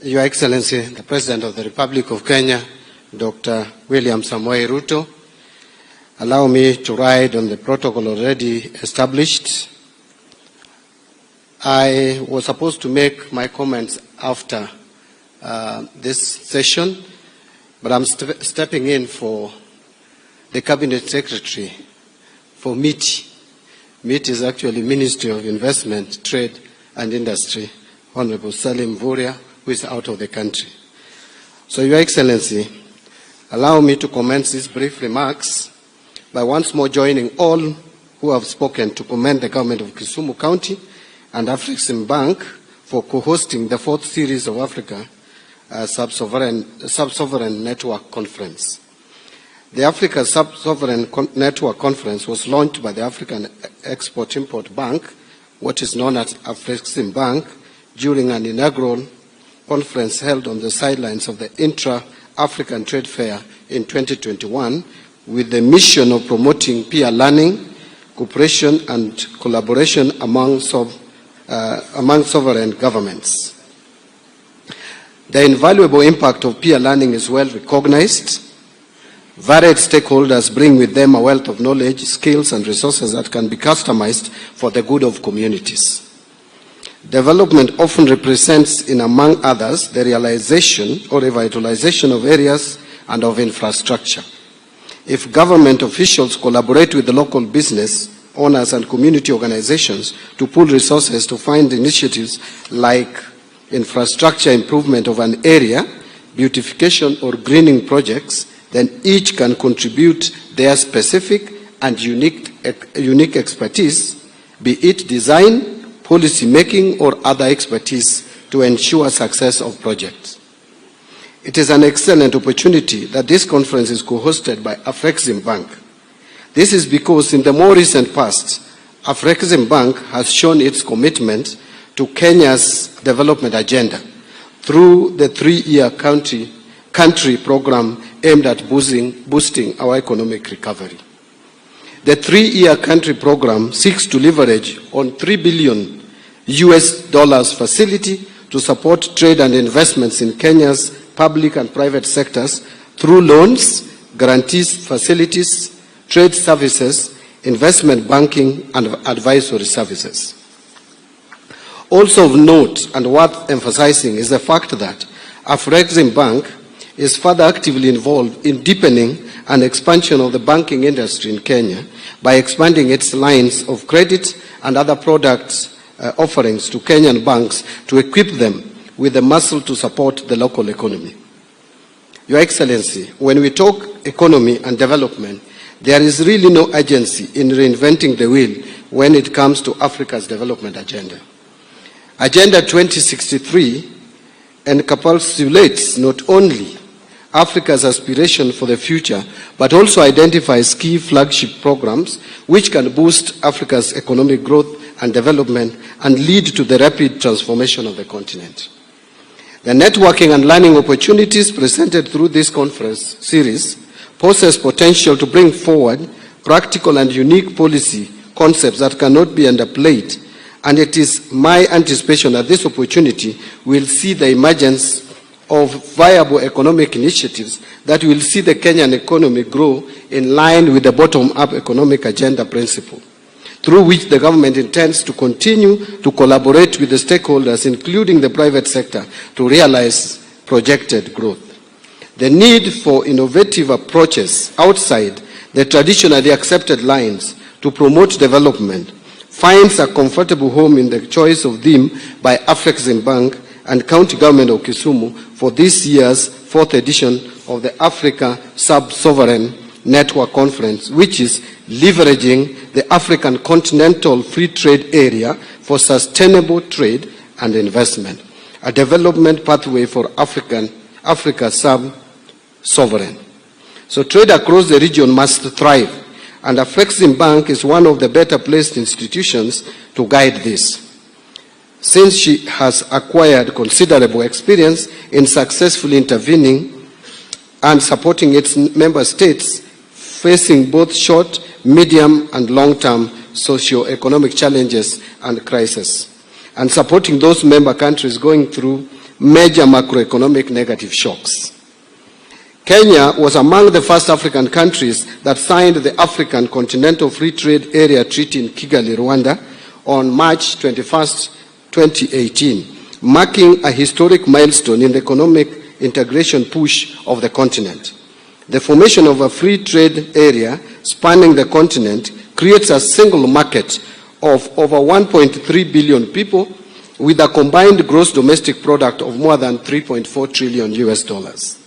Your Excellency, the President of the Republic of Kenya, Dr. William Samoei Ruto, allow me to ride on the protocol already established. I was supposed to make my comments after this session, but I'm stepping in for the Cabinet Secretary for MITI. MITI is actually Ministry of Investment, Trade and Industry, Honorable Salim Vuria, who is out of the country. So, Your Excellency, allow me to commence these brief remarks by once more joining all who have spoken to commend the government of Kisumu County and Afrexim Bank for co-hosting the 4th series of Africa Sub-Sovereign Network Conference. The Africa Sub-Sovereign Network Conference was launched by the African Export-Import Bank, what is known as Afrexim Bank, during an inaugural conference held on the sidelines of the Intra-African Trade Fair in 2021, with the mission of promoting peer learning, cooperation and collaboration among sovereign governments. The invaluable impact of peer learning is well recognized. Varied stakeholders bring with them a wealth of knowledge, skills and resources that can be customized for the good of communities. Development often represents, in among others, the realization or revitalization of areas and of infrastructure. If government officials collaborate with the local business owners and community organizations to pool resources to find initiatives like infrastructure improvement of an area, beautification or greening projects, then each can contribute their specific and unique expertise, be it design, policy making or other expertise, to ensure success of projects. It is an excellent opportunity that this conference is co-hosted by Afrexim Bank. This is because in the more recent past, Afrexim Bank has shown its commitment to Kenya's development agenda through the 3-year country program aimed at boosting our economic recovery. The 3-year country program seeks to leverage on $3 billion facility to support trade and investments in Kenya's public and private sectors through loans, guarantees, facilities, trade services, investment banking, and advisory services. Also of note and worth emphasizing is the fact that Afrexim Bank is further actively involved in deepening and expansion of the banking industry in Kenya by expanding its lines of credit and other products offerings to Kenyan banks to equip them with the muscle to support the local economy. Your Excellency, when we talk economy and development, there is really no urgency in reinventing the wheel when it comes to Africa's development agenda. Agenda 2063 encapsulates not only Africa's aspiration for the future, but also identifies key flagship programs which can boost Africa's economic growth and development and lead to the rapid transformation of the continent. The networking and learning opportunities presented through this conference series poses potential to bring forward practical and unique policy concepts that cannot be underplayed, and it is my anticipation that this opportunity will see the emergence of viable economic initiatives that will see the Kenyan economy grow in line with the bottom-up economic agenda principle, through which the government intends to continue to collaborate with the stakeholders, including the private sector, to realize projected growth. The need for innovative approaches outside the traditionally accepted lines to promote development finds a comfortable home in the choice of theme by Afrexim Bank and County Government of Kisumu for this year's 4th edition of the Africa Sub-Sovereign Network Conference, which is leveraging the African Continental Free Trade Area for sustainable trade and investment, a development pathway for Africa sub-sovereign. So trade across the region must thrive, and Afrexim Bank is one of the better placed institutions to guide this, since she has acquired considerable experience in successfully intervening and supporting its member states facing both short, medium, and long-term socio-economic challenges and crises, and supporting those member countries going through major macroeconomic negative shocks. Kenya was among the first African countries that signed the African Continental Free Trade Area Treaty in Kigali, Rwanda, on March 21st, 2018, marking a historic milestone in the economic integration push of the continent. The formation of a free trade area spanning the continent creates a single market of over 1.3 billion people with a combined gross domestic product of more than 3.4 trillion US dollars.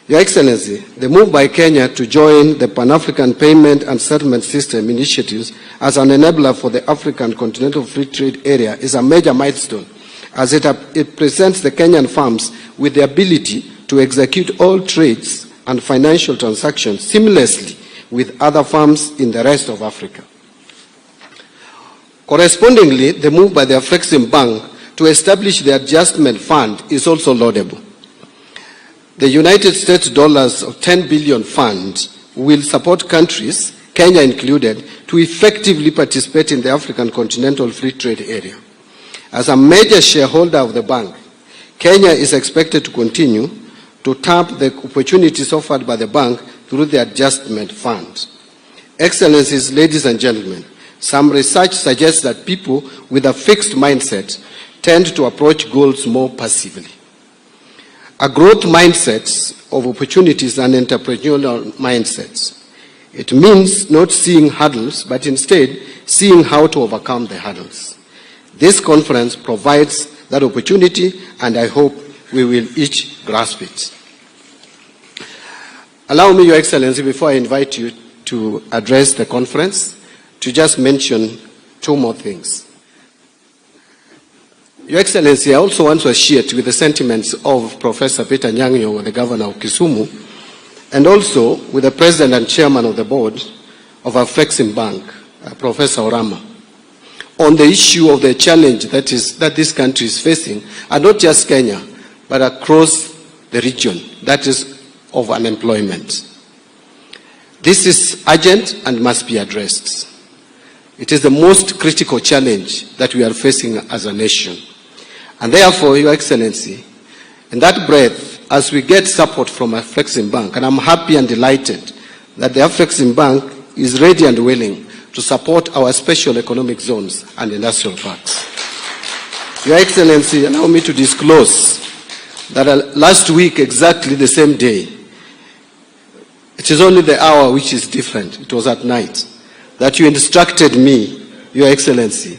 Your Excellency, the move by Kenya to join the Pan-African Payment and Settlement System initiatives as an enabler for the African Continental Free Trade Area is a major milestone, as it presents the Kenyan firms with the ability to execute all trades and financial transactions seamlessly with other firms in the rest of Africa. Correspondingly, the move by the Afrexim Bank to establish the adjustment fund is also laudable. The United States dollars of 10 billion fund will support countries, Kenya included, to effectively participate in the African Continental Free Trade Area. As a major shareholder of the bank, Kenya is expected to continue to tap the opportunities offered by the bank through the adjustment fund. Excellencies, ladies and gentlemen, some research suggests that people with a fixed mindset tend to approach goals more passively. A growth mindset of opportunities and entrepreneurial mindsets. It means not seeing hurdles, but instead seeing how to overcome the hurdles. This conference provides that opportunity, and I hope we will each grasp it. Allow me, Your Excellency, before I invite you to address the conference, to just mention two more things. Your Excellency, I also want to associate with the sentiments of Professor Peter Nyang'yo, the Governor of Kisumu, and also with the President and Chairman of the Board of Afrexim Bank, Professor Orama, on the issue of the challenge that this country is facing, and not just Kenya, but across the region, that is of unemployment. This is urgent and must be addressed. It is the most critical challenge that we are facing as a nation. And therefore, Your Excellency, in that breath, as we get support from Afrexim Bank, and I'm happy and delighted that the Afrexim Bank is ready and willing to support our special economic zones and industrial parks. Your Excellency, allow me to disclose that last week, exactly the same day, it is only the hour which is different, it was at night, that you instructed me, Your Excellency,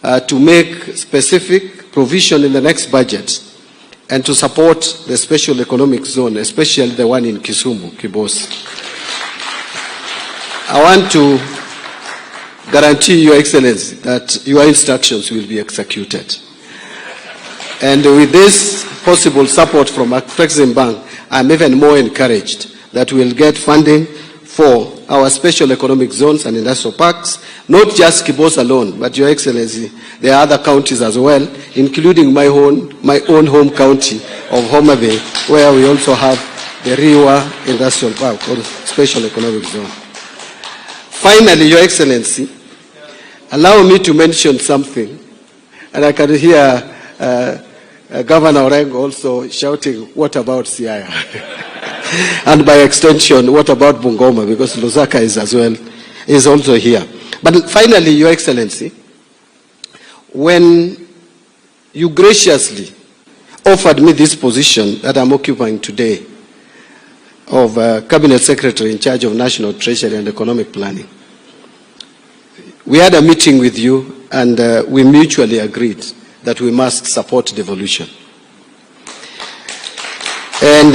to make specific provision in the next budget and to support the special economic zone, especially the one in Kisumu, Kibos. I want to guarantee, Your Excellency, that your instructions will be executed. And with this possible support from Afrexim Bank, I'm even more encouraged that we'll get funding for our special economic zones and industrial parks, not just Kibos alone, but Your Excellency, there are other counties as well, including my own home county of Homa Bay, where we also have the Riwa Industrial Park, or special economic zone. Finally, Your Excellency, allow me to mention something, and I can hear Governor Orengo also shouting, what about Siaya? And by extension, what about Bungoma? Because Lusaka is also here. But finally, Your Excellency, when you graciously offered me this position that I'm occupying today of Cabinet Secretary in charge of National Treasury and Economic Planning, we had a meeting with you and we mutually agreed that we must support devolution. And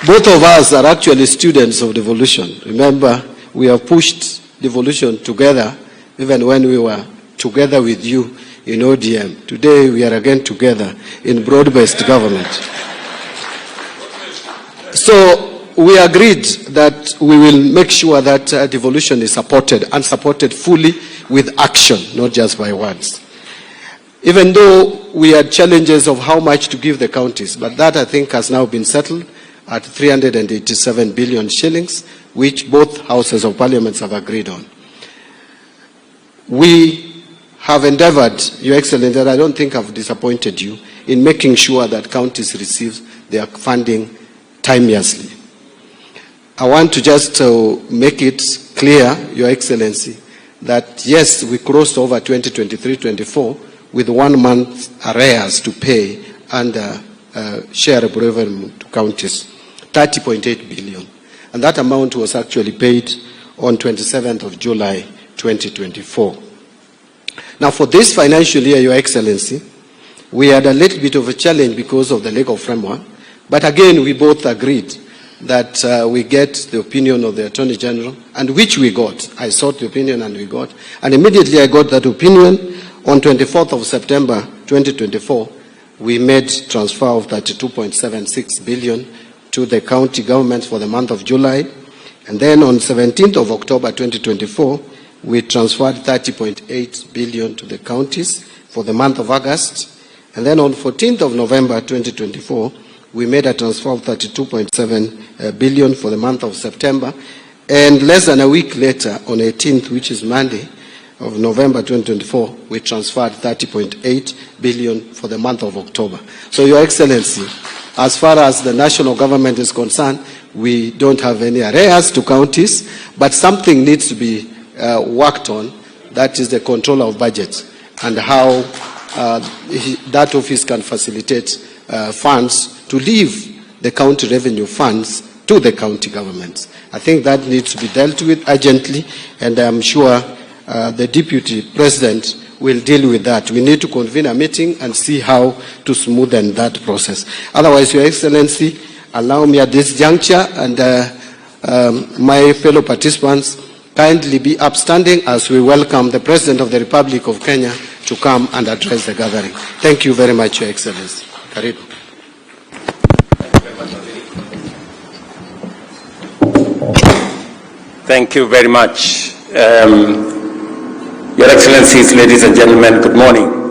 both of us are actually students of devolution. Remember, we have pushed devolution together even when we were together with you in ODM. Today we are again together in broad-based government. So we agreed that we will make sure that devolution is supported and supported fully with action, not just by words. Even though we had challenges of how much to give the counties, but that I think has now been settled at 387 billion shillings, which both houses of parliament have agreed on. We have endeavored, Your Excellency, and I don't think I've disappointed you, in making sure that counties receive their funding timeously. I want to just make it clear, Your Excellency, that yes, we crossed over 2023-24 with 1 month arrears to pay under share of revenue to counties, 30.8 billion. And that amount was actually paid on 27th of July 2024. Now for this financial year, Your Excellency, we had a little bit of a challenge because of the legal framework, but again we both agreed that we get the opinion of the Attorney General, and which we got. I sought the opinion and we got. And immediately I got that opinion. On 24th of September 2024, we made transfer of 32.76 billion to the county governments for the month of July. And then on 17th of October 2024, we transferred 30.8 billion to the counties for the month of August. And then on 14th of November 2024, we made a transfer of 32.7 billion for the month of September. And less than a week later, on 18th, which is Monday of November 2024, we transferred 30.8 billion for the month of October. So, Your Excellency, as far as the national government is concerned, we don't have any arrears to counties, but something needs to be worked on. That is the control of budget and how that office can facilitate funds to leave the county revenue funds to the county governments. I think that needs to be dealt with urgently, and I'm sure the Deputy President will deal with that. We need to convene a meeting and see how to smoothen that process. Otherwise, Your Excellency, allow me at this juncture and my fellow participants kindly be upstanding as we welcome the President of the Republic of Kenya to come and address the gathering. Thank you very much, Your Excellency. Karibu. Thank you very much. Your Excellencies, ladies and gentlemen, good morning.